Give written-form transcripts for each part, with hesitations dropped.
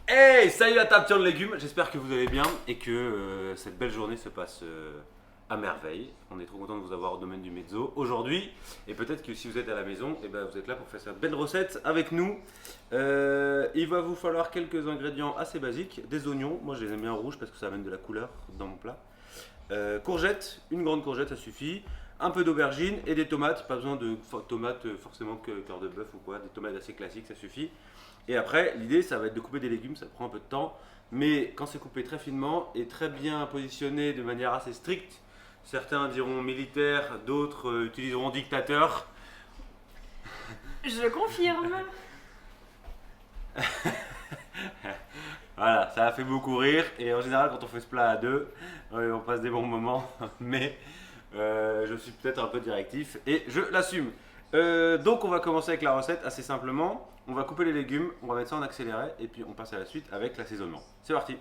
Hey, salut la table sur le légume, j'espère que vous allez bien et que cette belle journée se passe à merveille. On est trop content de vous avoir au domaine du mezzo aujourd'hui et peut-être que si vous êtes à la maison, eh ben, vous êtes là pour faire cette belle recette avec nous. Il va vous falloir quelques ingrédients assez basiques, des oignons, moi je les aime bien rouges parce que ça amène de la couleur dans mon plat. Courgettes, une grande courgette ça suffit, un peu d'aubergine et des tomates, pas besoin de tomates forcément que cœur de bœuf ou quoi, des tomates assez classiques ça suffit. Et après, l'idée, ça va être de couper des légumes, ça prend un peu de temps. Mais quand c'est coupé très finement et très bien positionné de manière assez stricte, certains diront militaire, d'autres utiliseront dictateur. Je confirme. Voilà, ça a fait beaucoup rire. Et en général, quand on fait ce plat à deux, on passe des bons moments. Mais je suis peut-être un peu directif et je l'assume. Donc on va commencer avec la recette assez simplement. On va couper les légumes, on va mettre ça en accéléré et puis on passe à la suite avec l'assaisonnement. C'est parti.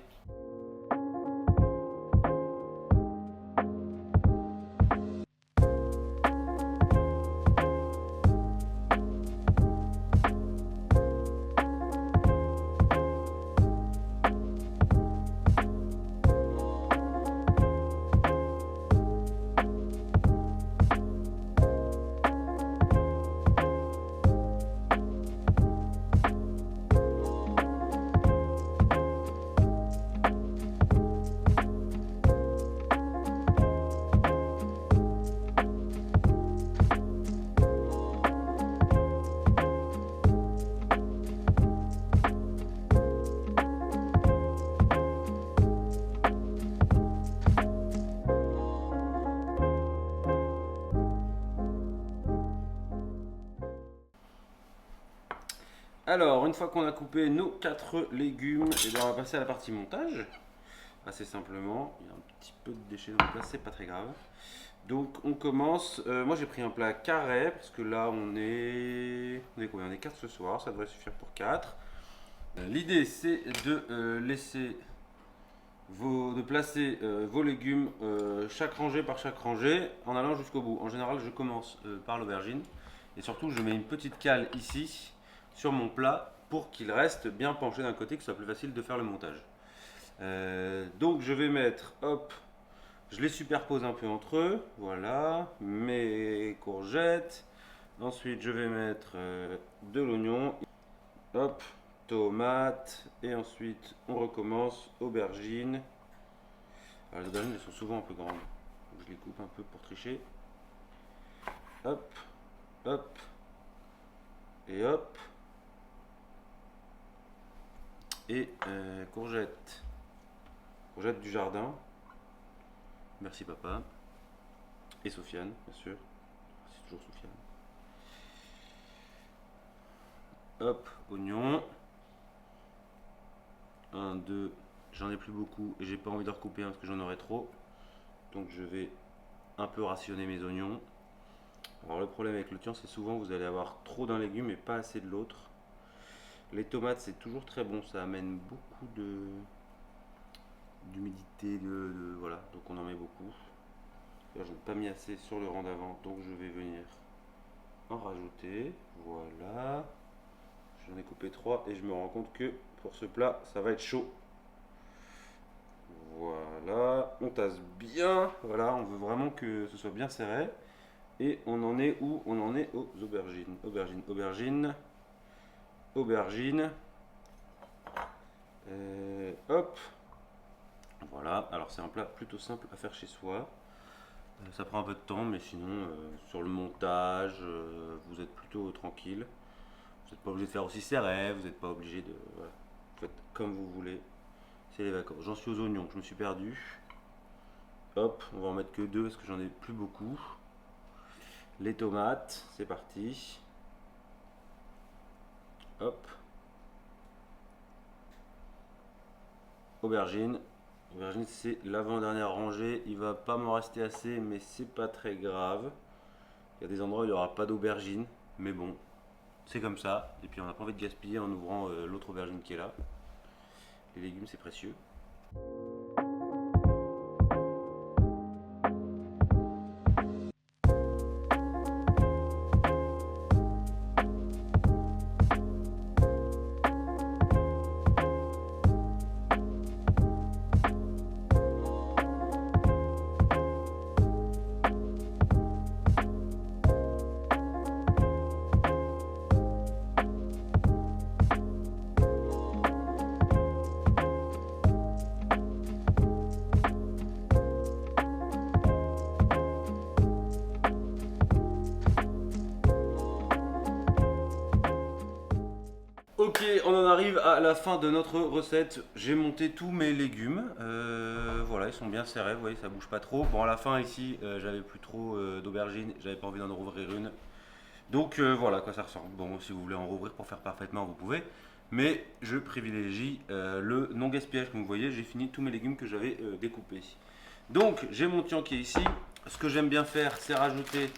Alors, une fois qu'on a coupé nos 4 légumes, et bien on va passer à la partie montage. Assez simplement, il y a un petit peu de déchets dans le plat, c'est pas très grave. Donc on commence. Moi j'ai pris un plat carré parce que là on est combien? On est 4 ce soir, ça devrait suffire pour 4. L'idée c'est de laisser de placer vos légumes chaque rangée par chaque rangée en allant jusqu'au bout. En général je commence par l'aubergine et surtout je mets une petite cale ici sur mon plat pour qu'il reste bien penché d'un côté, que ce soit plus facile de faire le montage. Donc je vais mettre, hop, je les superpose un peu entre eux, voilà, mes courgettes. Ensuite je vais mettre de l'oignon, hop, tomate, et ensuite on recommence, aubergine. Alors les aubergines elles sont souvent un peu grandes, donc je les coupe un peu pour tricher. Hop, hop, et hop. Et courgettes du jardin. Merci papa. Et Sofiane, bien sûr. C'est toujours Sofiane. Hop, oignon. Un, deux. J'en ai plus beaucoup et j'ai pas envie de recouper parce que j'en aurai trop. Donc je vais un peu rationner mes oignons. Alors le problème avec le thym, c'est souvent vous allez avoir trop d'un légume et pas assez de l'autre. Les tomates, c'est toujours très bon, ça amène beaucoup d'humidité, voilà, donc on en met beaucoup. Là, je n'ai pas mis assez sur le rang d'avant, donc je vais venir en rajouter. Voilà, j'en ai coupé 3 et je me rends compte que pour ce plat, ça va être chaud. Voilà, on tasse bien, voilà, on veut vraiment que ce soit bien serré. Et on en est où? On en est aux aubergines. Aubergine. Hop. Voilà, alors c'est un plat plutôt simple à faire chez soi. Ça prend un peu de temps, mais sinon, sur le montage, vous êtes plutôt tranquille. Vous n'êtes pas obligé de faire aussi serré, vous n'êtes pas obligé de. Voilà. Vous faites comme vous voulez. C'est les vacances. J'en suis aux oignons, je me suis perdu. Hop, on va en mettre que 2 parce que j'en ai plus beaucoup. Les tomates, c'est parti. Hop. Aubergine. Aubergine, c'est l'avant-dernière rangée. Il va pas m'en rester assez, mais c'est pas très grave. Il y a des endroits où il n'y aura pas d'aubergine, mais bon, c'est comme ça. Et puis on n'a pas envie de gaspiller en ouvrant l'autre aubergine qui est là. Les légumes, c'est précieux. on en arrive à la fin de notre recette. J'ai monté tous mes légumes. Voilà, ils sont bien serrés, vous voyez, ça bouge pas trop. Bon, à la fin ici, j'avais plus trop d'aubergines, j'avais pas envie d'en rouvrir une. Donc voilà à quoi ça ressemble. Bon, si vous voulez en rouvrir pour faire parfaitement, vous pouvez. Mais je privilégie le non gaspillage. Comme vous voyez, j'ai fini tous mes légumes que j'avais découpés. Donc, j'ai mon tian qui est ici. Ce que j'aime bien faire, c'est rajouter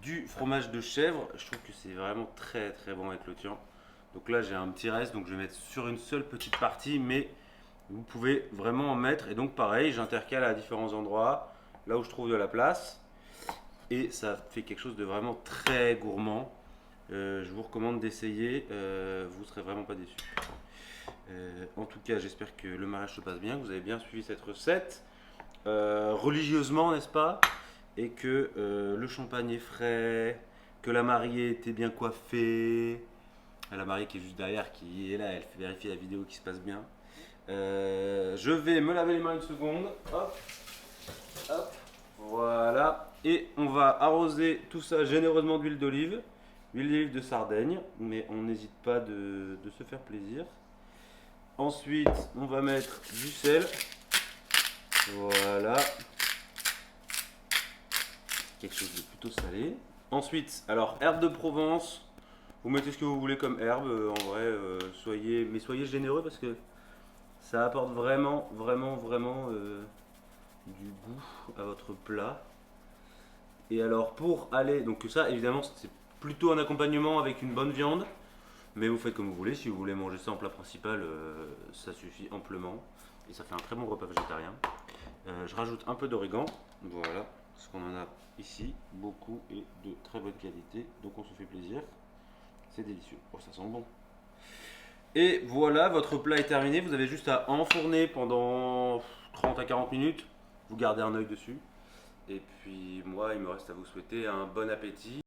du fromage de chèvre. Je trouve que c'est vraiment très très bon avec le tian. Donc là, j'ai un petit reste, donc je vais mettre sur une seule petite partie, mais vous pouvez vraiment en mettre. Et donc pareil, j'intercale à différents endroits, là où je trouve de la place. Et ça fait quelque chose de vraiment très gourmand. Je vous recommande d'essayer, vous ne serez vraiment pas déçus. En tout cas, j'espère que le mariage se passe bien, que vous avez bien suivi cette recette, religieusement, n'est-ce pas? Et que le champagne est frais, que la mariée était bien coiffée. La mariée qui est juste derrière, qui est là, elle fait vérifier la vidéo qui se passe bien. Je vais me laver les mains une seconde. Hop, hop, voilà. Et on va arroser tout ça généreusement d'huile d'olive. Huile d'olive de Sardaigne, mais on n'hésite pas de se faire plaisir. Ensuite, on va mettre du sel. Voilà. Quelque chose de plutôt salé. Ensuite, alors, herbe de Provence. Vous mettez ce que vous voulez comme herbe. En vrai, soyez généreux parce que ça apporte vraiment du goût à votre plat. Et alors, pour aller. Donc, ça, évidemment, c'est plutôt un accompagnement avec une bonne viande. Mais vous faites comme vous voulez. Si vous voulez manger ça en plat principal, ça suffit amplement. Et ça fait un très bon repas végétarien. Je rajoute un peu d'origan. Voilà. Parce qu'on en a ici beaucoup et de très bonne qualité. Donc on se fait plaisir. C'est délicieux. Oh, ça sent bon. Et voilà, votre plat est terminé. Vous avez juste à enfourner pendant 30 à 40 minutes. Vous gardez un œil dessus. Et puis moi, il me reste à vous souhaiter un bon appétit.